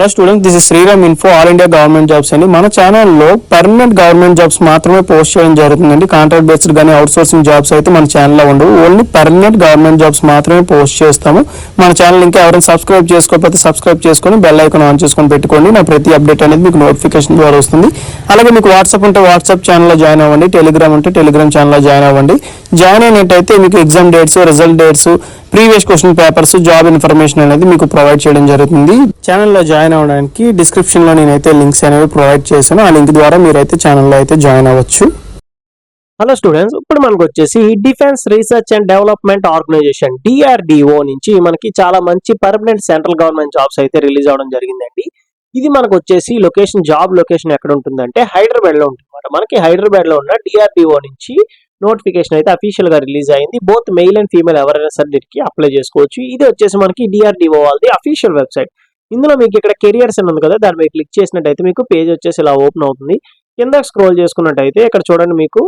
Hello students, this is Sriram info all India government jobs అండి. మన ఛానల్లో పర్మనెంట్ గవర్నమెంట్ జాబ్స్ మాత్రమే పోస్ట్ చేయడం జరుగుతుందండి. కాంట్రాక్ట్ బేస్డ్ కానీ అవుట్ సోర్సింగ్ జాబ్స్ అయితే మన ఛానల్లో ఉండవు. ఓన్లీ పర్మనెంట్ గవర్నమెంట్ జాబ్స్ మాత్రమే పోస్ట్ చేస్తాము. మన ఛానల్ ఇంకా ఎవరైనా సబ్స్క్రైబ్ చేసుకోకపోతే సబ్స్క్రైబ్ చేసుకొని బెల్ ఐకాన్ ఆన్ చేసుకొని పెట్టుకోండి. నా ప్రతి అప్డేట్ అనేది మీకు నోటిఫికేషన్ ద్వారా వస్తుంది. అలాగే మీకు వాట్సాప్ ఉంటే వాట్సాప్ ఛానల్లో జాయిన్ అవ్వండి. టెలిగ్రామ్ ఉంటే టెలిగ్రామ్ ఛానల్లో జాయిన్ అవ్వండి. జాయిన్ అయినట్టయితే మీకు exam dates, result dates, previous question papers, job information అనేది మీకు ప్రొవైడ్ చేయడం జరుగుతుంది. ఛానల్లో జాయిన్ అవ్వడానికి డిస్క్రిప్షన్ లో నేనైతే లింక్స్ అనేవి ప్రొవైడ్ చేశాను. ఆ లింక్ ద్వారా మీరైతే ఛానల్లో అయితే జాయిన్ అవ్వచ్చు. హలో స్టూడెంట్స్, ఇప్పుడు మనకు వచ్చేసి defence research and development organisation DRDO నుంచి మనకి చాలా మంచి పర్మనెంట్ సెంట్రల్ గవర్నమెంట్ జాబ్స్ అయితే రిలీజ్ అవడం జరిగిందండి. ఇది మనకు వచ్చేసి జాబ్ లొకేషన్ ఎక్కడ ఉంటుందంటే హైదరాబాద్ లో ఉంటుంది. మనకి హైదరాబాద్ లో ఉన్న DRDO నుంచి నోటిఫికేషన్ అయితే అఫీషియల్ గా రిలీజ్ అయింది. బోత్ మెయిల్ అండ్ ఫీమేల్ ఎవరైనా సరే దీనికి అప్లై చేసుకోవచ్చు. ఇది వచ్చేసి మనకి DRDO వాళ్ళది అఫీషియల్ వెబ్సైట్. ఇందులో మీకు ఇక్కడ కెరియర్స్ అని ఉంది కదా, దాని మీద క్లిక్ చేసినట్టయితే మీకు పేజ్ వచ్చేసి ఇలా ఓపెన్ అవుతుంది. కింద స్క్రోల్ చేసుకున్నట్టయితే ఇక్కడ చూడండి, మీకు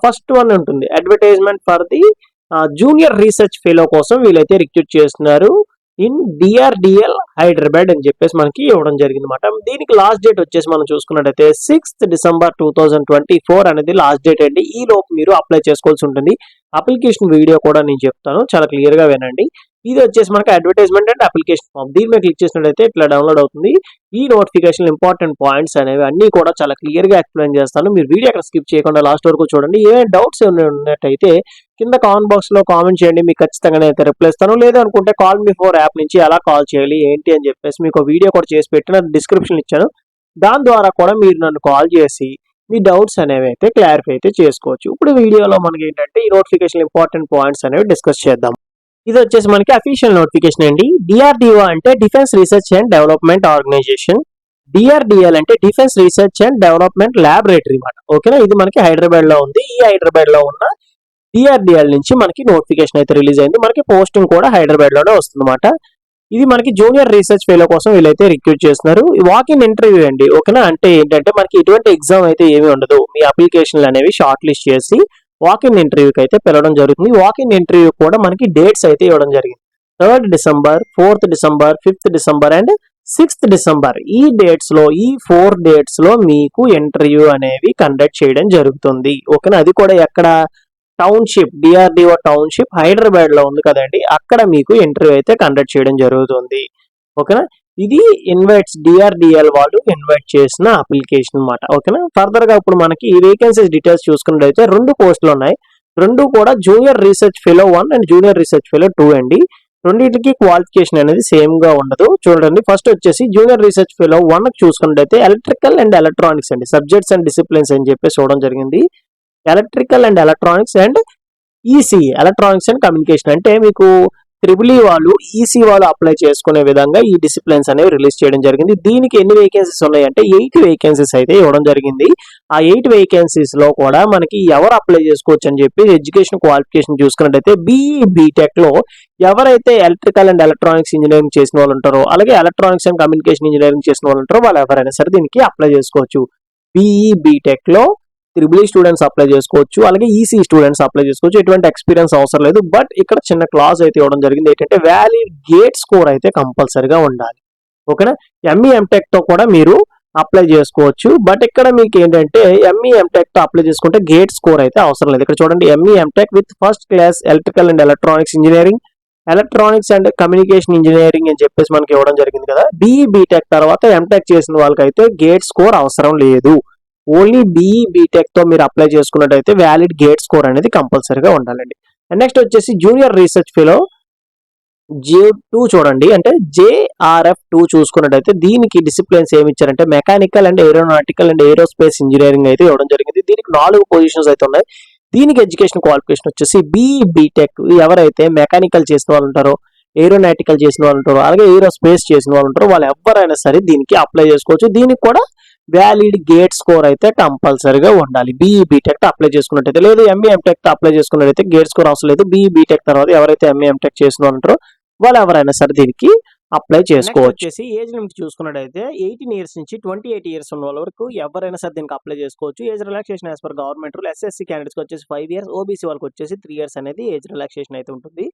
ఫస్ట్ వన్ ఉంటుంది advertisement for the junior research fellow కోసం వీళ్ళైతే రిక్రూట్ చేస్తున్నారు ఇన్ DRDL హైదరాబాద్ అని చెప్పేసి మనకి ఇవ్వడం జరిగింది అనమాట. దీనికి లాస్ట్ డేట్ వచ్చేసి మనం చూసుకున్నట్టయితే 6th December 2024 అనేది లాస్ట్ డేట్ అండి. ఈ లోపు మీరు అప్లై చేసుకోవాల్సి ఉంటుంది. అప్లికేషన్ వీడియో కూడా నేను చెప్తాను, చాలా క్లియర్ గా వినండి. ఇది వచ్చేసి మనకి అడ్వర్టైజ్మెంట్ అండ్ అప్లికేషన్ ఫామ్. దీని మీద క్లిక్ చేసినట్లయితే ఇట్లా డౌన్లోడ్ అవుతుంది. ఈ నోటిఫికేషన్ ఇంపార్టెంట్ పాయింట్స్ అనేవి అన్ని కూడా చాలా క్లియర్ గా ఎక్స్ప్లెయిన్ చేస్తాను. మీరు వీడియో అక్కడ స్కిప్ చేయకుండా లాస్ట్ వరకు చూడండి. ఏమైనా డౌట్స్ ఉన్నట్టయితే కింద కామెంట్ బాక్స్ లో కామెంట్ చేయండి, మీకు ఖచ్చితంగా అయితే రిప్లై ఇస్తాను. లేదనుకుంటే కాల్ మీ 4 యాప్ నుంచి ఎలా కాల్ చేయాలి ఏంటి అని చెప్పేసి మీకు వీడియో కూడా చేసి పెట్టిన డిస్క్రిప్షన్ ఇచ్చాను. దాని ద్వారా కూడా మీరు నన్ను కాల్ చేసి మీ డౌట్స్ అనేవి అయితే క్లారిఫై అయితే చేసుకోవచ్చు. ఇప్పుడు వీడియోలో మనకి ఏంటంటే ఈ నోటిఫికేషన్ ఇంపార్టెంట్ పాయింట్స్ అనేవి డిస్కస్ చేద్దాం. ఇది వచ్చేసి మనకి అఫీషియల్ నోటిఫికేషన్ అండి. DRDO అంటే defence research and development organisation. DRDL అంటే defence research and development laboratory మాట. ఓకేనా, ఇది మనకి హైదరాబాద్ లో ఉంది. ఈ హైదరాబాద్ లో ఉన్న DRDL నుంచి మనకి నోటిఫికేషన్ అయితే రిలీజ్ అయింది. మనకి పోస్టింగ్ కూడా హైదరాబాద్ లోనే వస్తుందన్నమాట. ఇది మనకి జూనియర్ రీసెర్చ్ ఫెలో కోసం వీళ్ళైతే రిక్రూట్ చేస్తున్నారు. వాక్ ఇన్ ఇంటర్వ్యూ అండి. ఓకేనా, అంటే ఏంటంటే మనకి ఎటువంటి ఎగ్జామ్ అయితే ఏమీ ఉండదు. మీ అప్లికేషన్లు అనేవి షార్ట్ లిస్ట్ చేసి వాక్ ఇన్ ఇంటర్వ్యూకి అయితే పిలవడం జరుగుతుంది. వాక్ ఇన్ ఇంటర్వ్యూ కూడా మనకి డేట్స్ అయితే ఇవ్వడం జరిగింది. 3rd December, 4th December, 5th December and 6th December. ఈ డేట్స్ లో, ఈ 4 డేట్స్ లో మీకు ఇంటర్వ్యూ అనేవి కండక్ట్ చేయడం జరుగుతుంది. ఓకేనా, అది కూడా ఎక్కడ, టౌన్షిప్, DRDO టౌన్షిప్ హైదరాబాద్ లో ఉంది కదండి, అక్కడ మీకు ఇంటర్వ్యూ అయితే కండక్ట్ చేయడం జరుగుతుంది. ఓకేనా, ఇది DRDL వాళ్ళు ఇన్వైట్ చేసిన అప్లికేషన్ అన్నమాట. ఓకేనా, ఫర్దర్ గా ఇప్పుడు మనకి ఈ వేకెన్సీస్ డీటెయిల్స్ చూసుకున్నట్లయితే 2 పోస్టులు ఉన్నాయి. 2 కూడా junior research fellow 1 and junior research fellow 2 అండి. రెండింటికి క్వాలిఫికేషన్ అనేది సేమ్ గా ఉండదు. చూడండి, ఫస్ట్ వచ్చేసి జూనియర్ రీసెర్చ్ ఫెలో 1 చూసుకున్నట్లయితే ఎలక్ట్రికల్ అండ్ ఎలక్ట్రానిక్స్ అండి, సబ్జెక్ట్స్ అండ్ డిసిప్లిన్స్ అని చెప్పేసి చూడడం జరిగింది. Electrical and electronics and ECE electronics and communication అంటే మీకు EEE వాళ్ళు, ECE వాళ్ళు అప్లై చేసుకునే విధంగా ఈ డిసిప్లిన్స్ అనేవి రిలీజ్ చేయడం జరిగింది. దీనికి ఎన్ని వేకెన్సీస్ ఉన్నాయి అంటే 8 వేకెన్సీస్ అయితే ఇవ్వడం జరిగింది. ఆ 8 వేకెన్సీస్ లో కూడా మనకి ఎవరు అప్లై చేసుకోవచ్చు అని చెప్పి ఎడ్యుకేషన్ క్వాలిఫికేషన్ చూసుకున్నట్టయితే BE BTech లో ఎవరైతే ఎలక్ట్రికల్ అండ్ ఎలక్ట్రానిక్స్ ఇంజనీరింగ్ చేసిన వాళ్ళు ఉంటారో, అలాగే ఎలక్ట్రానిక్స్ అండ్ కమ్యూనికేషన్ ఇంజనీరింగ్ చేసిన వాళ్ళు ఉంటారో, వాళ్ళు ఎవరైనా సరే దీనికి అప్లై చేసుకోవచ్చు. BE BTech లో EEE స్టూడెంట్స్ అప్లై చేసుకోవచ్చు, అలాగే ECE స్టూడెంట్స్ అప్లై చేసుకోవచ్చు. ఎటువంటి ఎక్స్పీరియన్స్ అవసరం లేదు. బట్ ఇక్కడ చిన్న క్లాజ్ అయితే ఇవ్వడం జరిగింది, ఏంటంటే వ్యాలిడ్ గేట్ స్కోర్ అయితే కంపల్సరీగా ఉండాలి. ఓకేనా, ME MTech తో కూడా మీరు అప్లై చేసుకోవచ్చు. బట్ ఇక్కడ మీకు ఏంటంటే ME MTech తో అప్లై చేసుకుంటే గేట్ స్కోర్ అయితే అవసరం లేదు. ఇక్కడ చూడండి, ME MTech with first class electrical and electronics engineering, electronics and communication engineering అని చెప్పేసి మనకి ఇవ్వడం జరిగింది కదా. BE BTech తర్వాత MTech చేసిన వాళ్ళకైతే గేట్ స్కోర్ అవసరం లేదు. ఓన్లీ BE BTech తో మీరు అప్లై చేసుకున్నట్టయితే వ్యాలిడ్ గేట్ స్కోర్ అనేది కంపల్సరీగా ఉండాలండి. నెక్స్ట్ వచ్చేసి జూనియర్ రీసెర్చ్ ఫెలో J2 చూడండి, అంటే JRF2 చూసుకున్నట్టయితే దీనికి డిసిప్లిన్స్ ఏమి ఇచ్చారంటే mechanical and aeronautical and aerospace engineering అయితే ఇవ్వడం జరిగింది. దీనికి 4 పొజిషన్స్ అయితే ఉన్నాయి. దీనికి ఎడ్యుకేషన్ క్వాలిఫికేషన్ వచ్చేసి BE BTech ఎవరైతే మెకానికల్ చేసిన వాళ్ళు ఉంటారో, ఏరోనాటికల్ చేసిన వాళ్ళు ఉంటారో, అలాగే ఏరోస్పేస్ చేసిన వాళ్ళు ఉంటారో, వాళ్ళు ఎవరైనా సరే దీనికి అప్లై చేసుకోవచ్చు. దీనికి కూడా వ్యాలిడ్ గేట్ స్కోర్ అయితే కంపల్సరీగా ఉండాలి. BE BTech తో అప్లై చేసుకున్నట్టయితే, లేదు ME MTech తో అప్లై చేసుకున్నట్టయితే గేట్ స్కోర్ అవసరం లేదు. BE BTech తర్వాత ఎవరైతే ME MTech చేసిన వాళ్ళు ఉంటారో వాళ్ళు ఎవరైనా సరే దీనికి అప్లై చేసుకోవచ్చు. ఏజ్ లిమిట్ చూసుకున్నట్టయితే 18 ఇయర్స్ నుంచి 28 ఇయర్స్ ఉన్న వాళ్ళ వరకు ఎవరైనా సరే దీనికి అప్లై చేసుకోవచ్చు. Age relaxation as per government rule SSC candidates వచ్చేసి 5 ఇయర్స్, OBC వాళ్ళకి వచ్చేసి 3 ఇయర్స్ అనేది ఏజ్ రిలాక్సేషన్ అయితే ఉంటుంది.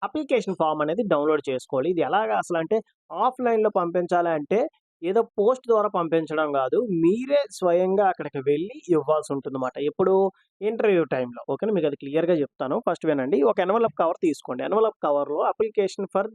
అప్లికేషన్ ఫామ్ అనేది డౌన్‌లోడ్ చేసుకోవాలి. ఇది ఎలాగా అసలంటే ఆఫ్‌లైన్‌లో పంపించాలి అంటే ఏదో పోస్ట్ ద్వారా పంపించడం గాదు. మీరే స్వయంగా అక్కడికి వెళ్లి ఇవ్వాల్సుంటుందన్నమాట. ఎప్పుడు ఇంటర్వ్యూ టైమ్‌లో. ఓకేనా? మీకది క్లియర్‌గా చెప్తాను. ఫస్ట్ వినండి. ఒక ఎన్వలప్ కవర్ తీసుకోండి. ఎన్వలప్ కవర్‌లో అప్లికేషన్ ఫర్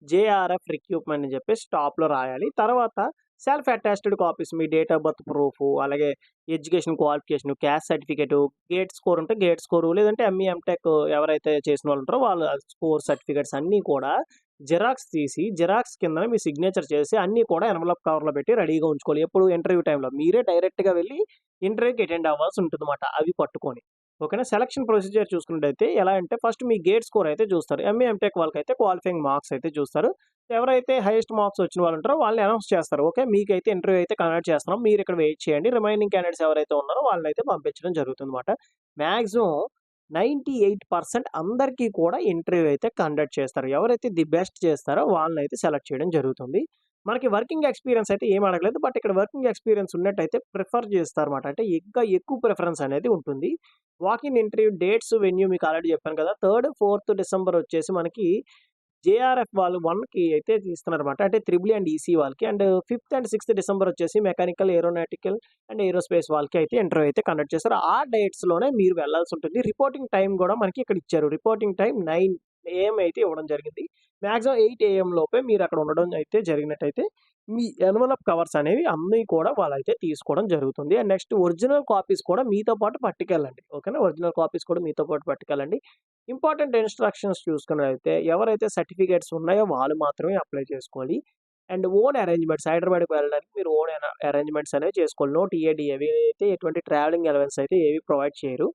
జేఆర్ఎఫ్ రిక్రూట్‌మెంట్ అని చెప్పేసి టాప్‌లో రాయాలి. తర్వాత సెల్ఫ్ అటెస్టెడ్ కాపీస్ మీ డేట్ ఆఫ్ బర్త్ ప్రూఫు, అలాగే education qualification, caste certificate, GATE score ఉంటే గేట్ స్కోరు, లేదంటే ఎంఈ, ఎంటెక్ ఎవరైతే చేసిన వాళ్ళు ఉంటారో వాళ్ళ స్కోర్ సర్టిఫికేట్స్ అన్నీ కూడా జిరాక్స్ తీసి, జిరాక్స్ కిందన మీ సిగ్నేచర్ చేసి అన్నీ కూడా ఎన్వలప్ కవర్‌లో పెట్టి రెడీగా ఉంచుకోవాలి. ఎప్పుడు ఇంటర్వ్యూ టైమ్‌లో. మీరే డైరెక్ట్‌గా వెళ్లి ఇంటర్వ్యూకి అటెండ్ అవ్వాల్సి ఉంటుందన్నమాట. అవి పట్టుకొని. ఓకేనా? సెలక్షన్ ప్రొసీజర్ చూసుకున్నట్టయితే ఎలా అంటే ఫస్ట్ మీ గేట్ స్కోర్ అయితే చూస్తారు. ఎంఈ, ఎంటెక్ వాళ్ళకైతే క్వాలిఫైయింగ్ మార్క్స్ అయితే చూస్తారు. ఎవరైతే హైయెస్ట్ మార్క్స్ వచ్చిన వాళ్ళు ఉంటారో వాళ్ళని అనౌన్స్ చేస్తారు. ఓకే. మీకైతే ఇంటర్వ్యూ అయితే కండక్ట్ చేస్తున్నాం. మీరు ఇక్కడ వెయిట్ చేయండి. రిమైనింగ్ క్యాండిడేట్స్ ఎవరైతే ఉన్నారో వాళ్ళనైతే పంపించడం జరుగుతుందన్నమాట. మాక్సిమం 98% అందరికీ కూడా ఇంటర్వ్యూ అయితే కండక్ట్ చేస్తారు. ఎవరైతే ది బెస్ట్ చేస్తారో వాళ్ళనైతే సెలెక్ట్ చేయడం జరుగుతుంది. మనకి వర్కింగ్ ఎక్స్‌పీరియన్స్ అయితే ఏమి అడగలేదు. బట్ ఇక్కడ వర్కింగ్ ఎక్స్‌పీరియన్స్ ఉన్నట్టయితే ప్రిఫర్ చేస్తారన్నమాట. అంటే ఇంకా ఎక్కువ ప్రిఫరెన్స్ అనేది ఉంటుంది. Walk in interview dates, venue మీకు ఆల్రెడీ చెప్పాను కదా! 3, 4 డిసెంబర్ వచ్చేసి మనకి జేఆర్ఎఫ్ వాళ్ళు 1కి అయితే తీస్తున్నారన్నమాట. అంటే త్రిబుల్ అండ్ ఈసీ వాళ్ళకి. అండ్ 5థ్ అండ్ 6థ్ డిసెంబర్ వచ్చేసి మెకానికల్, ఏరోనాటికల్ అండ్ ఏరోస్పేస్ వాళ్ళకి అయితే ఇంటర్వ్యూ అయితే కండక్ట్ చేస్తారు. ఆ డేట్స్‌లోనే మీరు వెళ్ళాల్సి ఉంటుంది. రిపోర్టింగ్ టైమ్ గూడా మనకి ఇక్కడ ఇచ్చారు. రిపోర్టింగ్ టైమ్ 9 ఏఎం అయితే ఇవ్వడం జరిగింది. మాక్సిమం 8 ఏఎం లోపే మీరు అక్కడ ఉండడం అయితే జరిగినట్టయితే మీ ఎన్వలప్ కవర్స్ అనేవి అన్నీ కూడా వాళ్ళైతే తీసుకోవడం జరుగుతుంది. అండ్ నెక్స్ట్ ఒరిజినల్ కాపీస్ కూడా మీతో పాటు పట్టుకెళ్ళండి. ఓకేనా? ఒరిజినల్ కాపీస్ కూడా మీతో పాటు పట్టుకెళ్ళండి. ఇంపార్టెంట్ ఇన్‌స్ట్రక్షన్స్ చూసుకున్నట్టయితే ఎవరైతే సర్టిఫికేట్స్ ఉన్నాయో వాళ్ళు మాత్రమే అప్లై చేసుకోవాలి. అండ్ ఓన్ అరేంజ్‌మెంట్స్ హైదరాబాద్‌కి వెళ్ళడానికి మీరు ఓన్ అరేంజ్‌మెంట్స్ అనేవి చేసుకోవాలి. నో టీఏడీ అవి అయితే ఎటువంటి ట్రావెలింగ్ అలవెన్స్ అయితే ఏవి ప్రొవైడ్ చేయరు.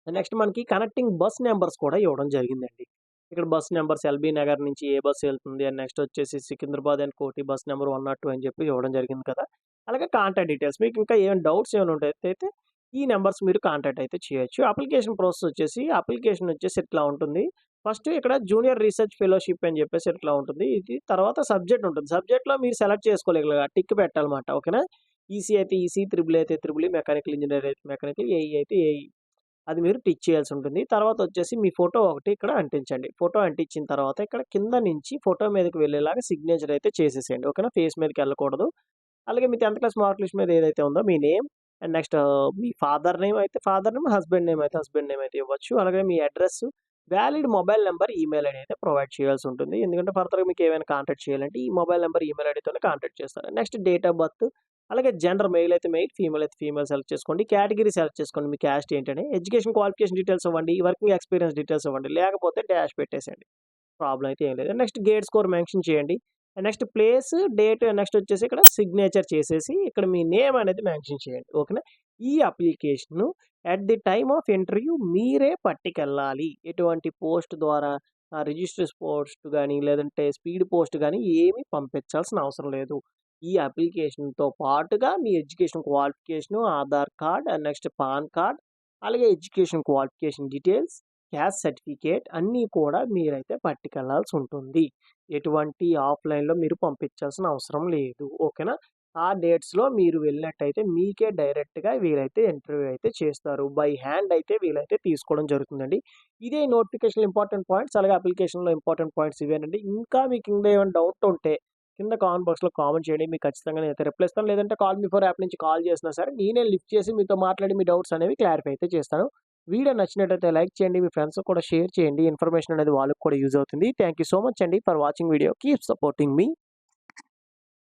నెక్స్ట్ మనకి కనెక్టింగ్ బస్ నంబర్స్ కూడా ఇవ్వడం జరిగిందండి. ఇక్కడ బస్ నంబర్స్ ఎల్బీ నగర్ నుంచి ఏ బస్ ఎళ్తుంది అండ్ నెక్స్ట్ వచ్చేసి సికింద్రాబాద్ అండ్ కోటి బస్ నంబర్ 102 అని చెప్పి ఇవ్వడం జరిగింది కదా! అలాగే కాంటాక్ట్ డీటెయిల్స్ మీకు ఇంకా ఏమైనా డౌట్స్ ఏమైనా ఉన్నట్టయితే ఈ నంబర్స్ మీరు కాంటాక్ట్ అయితే చేయొచ్చు. అప్లికేషన్ ప్రాసెస్ వచ్చేసి అప్లికేషన్ వచ్చేసి ఇట్లా ఉంటుంది. ఫస్ట్ ఇక్కడ జూనియర్ రీసెర్చ్ ఫెలోషిప్ అని చెప్పేసి ఇట్లా ఉంటుంది. ఇది తర్వాత సబ్జెక్ట్ ఉంటుంది. సబ్జెక్ట్‌లో మీరు సెలెక్ట్ చేసుకోవాలి ఇలాగ టిక్ పెట్టాలన్నమాట. ఓకేనా? ఈసీ అయితే ఈసీ, త్రిబుల్ అయితే త్రిబుల్ ఈ, మెకానికల్ ఇంజినీర్ అయితే మెకానికల్, ఏఈ అయితే ఏఈ. అది మీరు టిక్ చేయాల్సి ఉంటుంది. తర్వాత వచ్చేసి మీ ఫోటో ఒకటి ఇక్కడ అంటించండి. ఫోటో అంటించిన తర్వాత ఇక్కడ కింద నుంచి ఫోటో మీదకి వెళ్ళేలాగా సిగ్నేచర్ అయితే చేసేసేయండి. ఓకేనా? ఫేస్ మీదకెళ్ళకూడదు. అలాగే మీ 10థ్ క్లాస్ మార్క్ లిస్ట్ మీద ఏదైతే ఉందో మీ నేమ్ అండ్ నెక్స్ట్ మీ ఫాదర్ నేమ్ అయితే ఫాదర్ నేమ్, హస్బెండ్ నేమ్ అయితే హస్బెండ్ నేమ్ అయితే ఇవ్వచ్చు. అలాగే మీ address, valid mobile number, email ID అయితే ప్రొవైడ్ చేయాల్సి ఉంటుంది. ఎందుకంటే ఫర్దర్‌గా మీకు ఏమైనా కాంటాక్ట్ చేయాలంటే ఈ మొబైల్ నంబర్, ఈమెయిల్ ఐడీతోనే కాంటాక్ట్ చేస్తారు. నెక్స్ట్ డేట్ ఆఫ్ బర్త్, అలాగే జెండర్ మెయిల్ అయితే మెయిల్, ఫీమేల్ అయితే ఫీమేల్ సెలెక్ట్ చేసుకోండి. కేటగిరీ సెలెక్ట్ చేసుకోండి. మీ క్యాస్ట్ ఏంటని. ఎడ్యుకేషన్ క్వాలిఫికేషన్ డీటెయిల్స్ ఇవ్వండి. వర్కింగ్ ఎక్స్‌పీరియన్స్ డీటెయిల్స్ ఇవ్వండి. లేకపోతే డాష్ పెట్టేసేయండి. ప్రాబ్లమ్ అయితే ఏం లేదు. నెక్స్ట్ గేట్ స్కోర్ మెన్షన్ చేయండి. నెక్స్ట్ ప్లేస్, డేట్ నెక్స్ట్ వచ్చేసి ఇక్కడ సిగ్నేచర్ చేసేసి ఇక్కడ మీ నేమ్ అనేది మెన్షన్ చేయండి. ఓకేనా? ఈ application at the time of interview మీరే పట్టుకెళ్ళాలి. ఎటువంటి పోస్ట్ ద్వారా రిజిస్టర్ పోస్ట్ గాని, లేదంటే స్పీడ్ పోస్ట్ గాని ఏమి పంపించాల్సిన అవసరం లేదు. ఈ అప్లికేషన్‌తో పాటుగా మీ education qualification, Aadhaar card and next PAN card, అలాగే education qualification details, caste certificate అన్నీ కూడా మీరైతే పట్టుకెళ్లాల్సి ఉంటుంది. ఎటువంటి ఆఫ్‌లైన్‌లో మీరు పంపించాల్సిన అవసరం లేదు. ఓకేనా? ఆ డేట్స్‌లో మీరు వెళ్ళినట్టయితే మీకే డైరెక్ట్‌గా వీళ్ళైతే ఇంటర్వ్యూ అయితే చేస్తారు. బై హ్యాండ్ అయితే వీళ్ళైతే తీసుకోవడం జరుగుతుందండి. ఇదే నోటిఫికేషన్‌లో ఇంపార్టెంట్ పాయింట్స్, అలాగే అప్లికేషన్‌లో ఇంపార్టెంట్ పాయింట్స్ ఇవేనండి. ఇంకా మీకు ఇంకా ఏమైనా డౌట్ ఉంటే కింద కామెంట్ బాక్స్‌లో కామెంట్ చేయండి. మీకు ఖచ్చితంగా నేనైతే రిప్లై ఇస్తాను. లేదంటే కాల్ మీ ఫర్ యాప్ నుంచి కాల్ చేసినా సరే నేనే లిఫ్ట్ చేసి మీతో మాట్లాడి మీ డౌట్స్ అనేవి క్లారిఫై అయితే చేస్తాను. వీడియో నచ్చినట్టయితే లైక్ చేయండి. మీ ఫ్రెండ్స్‌కి కూడా షేర్ చేయండి. ఇన్ఫర్మేషన్ అనేది వాళ్ళకి కూడా యూజ్ అవుతుంది. థాంక్ యూ సో మచ్ అండి for watching video. Keep supporting me.